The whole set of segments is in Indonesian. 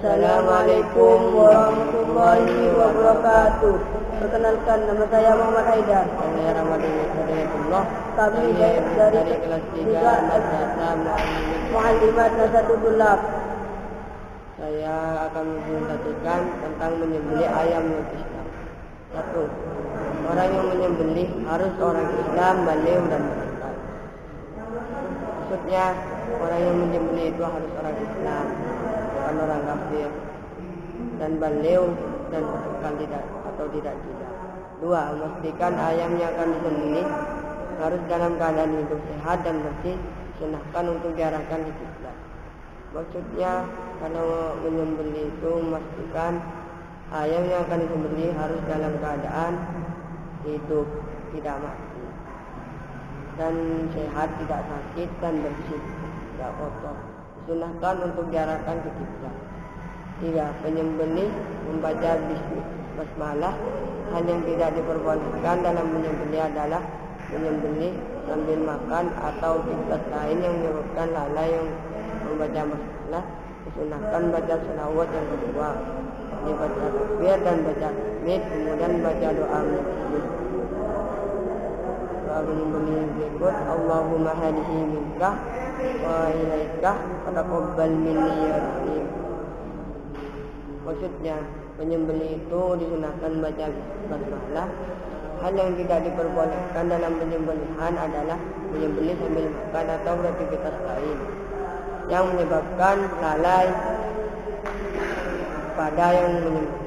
Assalamualaikum warahmatullahi wabarakatuh. Perkenalkan, nama saya Muhammad Haidar. Saya Ramadhan Hidayatullah. Kami dari kelas 3 Madrasah Muallimat Nasatul Tulab. Saya akan mempresentasikan tentang menyembelih ayam menurut Islam. 1. Orang yang menyembelih harus orang Islam, baligh dan beriman. Maksudnya orang yang menyembelih itu harus orang Islam, bukan orang kafir, dan baligh dan bukan tidak atau tidak. 2. Memastikan ayam yang akan disembelih harus dalam keadaan hidup sehat dan bersih, disunahkan untuk diarahkan ke kiblat. Maksudnya kalau menyembelih itu memastikan ayam yang akan disembelih harus dalam keadaan hidup, tidak mati, dan sehat, tidak sakit dan bersih, tidak kotor. Disunahkan untuk diarahkan ke kiblat. 3. Penyembelih membaca basmalah. Hal yang tidak diperbolehkan dalam menyembelih adalah menyembelih sambil makan atau kiblat lain yang menyebabkan lalai yang membaca basmalah. Disunahkan baca selawat yang kedua, dibaca takbir dan baca tahmid, kemudian baca doa menyembelih. Doa menyembelih berikut: Allahumma hadihi minkah wa ilaikah fataqabbal minni ya rahim. Maksudnya penyembelih itu disunahkan baca basmalah. Hal yang tidak diperbolehkan dalam penyembelihan adalah menyembelih sambil makan atau beraktivitas lain yang menyebabkan lalai pada yang menyembelih.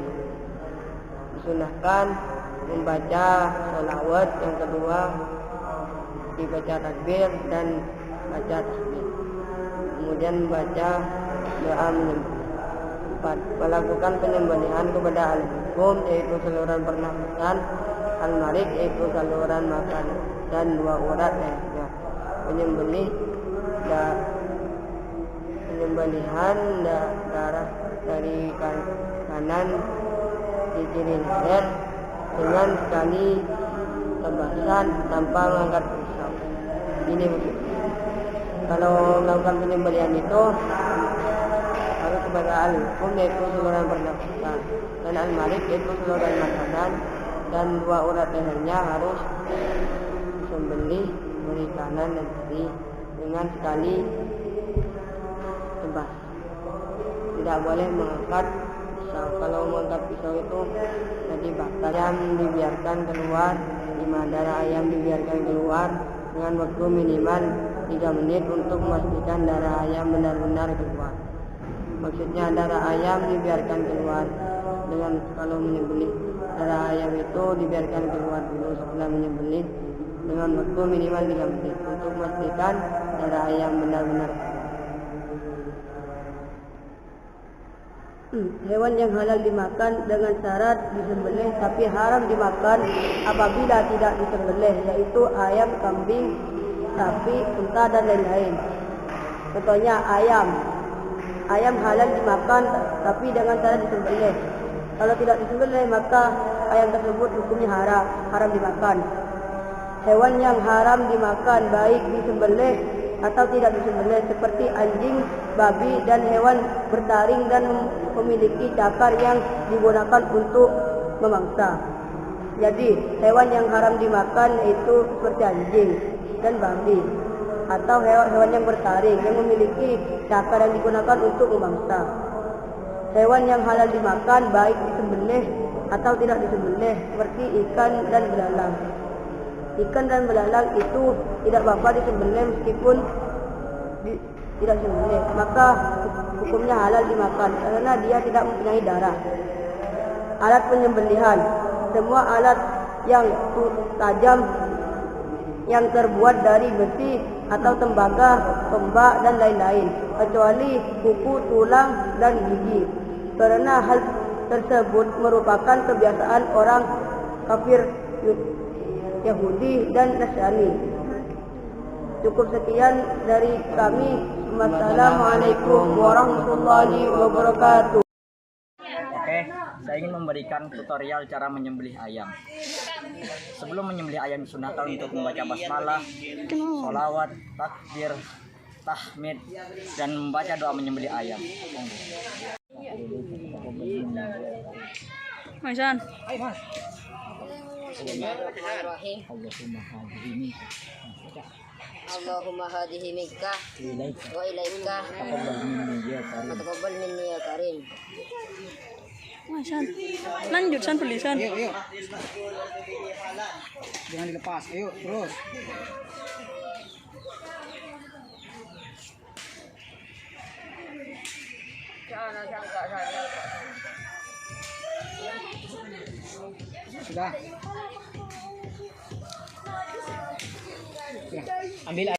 Disunahkan membaca sholawat yang kedua, dibaca takbir dan baca tahmid, kemudian baca doa menyembelih. 4. Melakukan penyembelihan kepada al-hukum, yaitu saluran pernafasan, al-marik, yaitu saluran makan, dan 2 urat lehernya. Penyembelihan darah dari kanan di kiri leher dengan sekali tebasan tanpa mengangkat pisau. Ini maksudnya. Kalau melakukan penyembelihan itu harus kepada al-hukum, yaitu saluran pernafasan, dan al-marik, yaitu saluran makanan, dan 2 urat lehernya harus disembelih dari kanan dan kiri dengan sekali tebas. Tidak boleh mengangkat pisau. Kalau mengangkat pisau itu jadi batal. Ayam dibiarkan keluar, 5 darah ayam dibiarkan keluar dengan waktu minimal 3 menit untuk memastikan darah ayam benar-benar keluar. Maksudnya darah ayam dibiarkan keluar dengan, kalau menyembelih darah ayam itu dibiarkan keluar dulu setelah menyembelih dengan waktu minimal 3 menit untuk memastikan darah ayam benar-benar keluar. Hewan yang halal dimakan dengan syarat disembelih tapi haram dimakan apabila tidak disembelih, yaitu ayam, kambing, sapi, unta dan lain-lain. Contohnya ayam halal dimakan tapi dengan cara disembelih. Kalau tidak disembelih maka ayam tersebut hukumnya haram dimakan. Hewan yang haram dimakan baik disembelih atau tidak disembelih seperti anjing, babi, dan hewan bertaring dan memiliki cakar yang digunakan untuk memangsa. Jadi hewan yang haram dimakan itu seperti anjing dan babi, atau hewan yang bertaring yang memiliki cakar yang digunakan untuk memangsa. Hewan yang halal dimakan baik disembelih atau tidak disembelih seperti ikan dan belalang. Ikan dan belalang itu tidak apa-apa disembelih meskipun tidak disembelih, maka hukumnya halal dimakan karena dia tidak mempunyai darah. Alat penyembelihan: semua alat yang tajam yang terbuat dari besi atau tembaga, tombak dan lain-lain, kecuali kuku, tulang, dan gigi, karena hal tersebut merupakan kebiasaan orang kafir Yahudi dan Nasrani. Cukup sekian dari kami. Wassalamualaikum warahmatullahi wabarakatuh. Oke, saya ingin memberikan tutorial cara menyembelih ayam. Sebelum menyembelih ayam disunahkan untuk membaca basmalah, sholawat, takbir, tahmid, dan membaca doa menyembelih ayam. Maisan. Bismillahirrahmanirrahim. Allahumma hadihi minka wa ilaika wa taqabbal minni ya karim. Maisan. Lanjut San tulisan. Ayo. Jangan dilepas. Ayo, terus. Sudah. Ya, ambil air.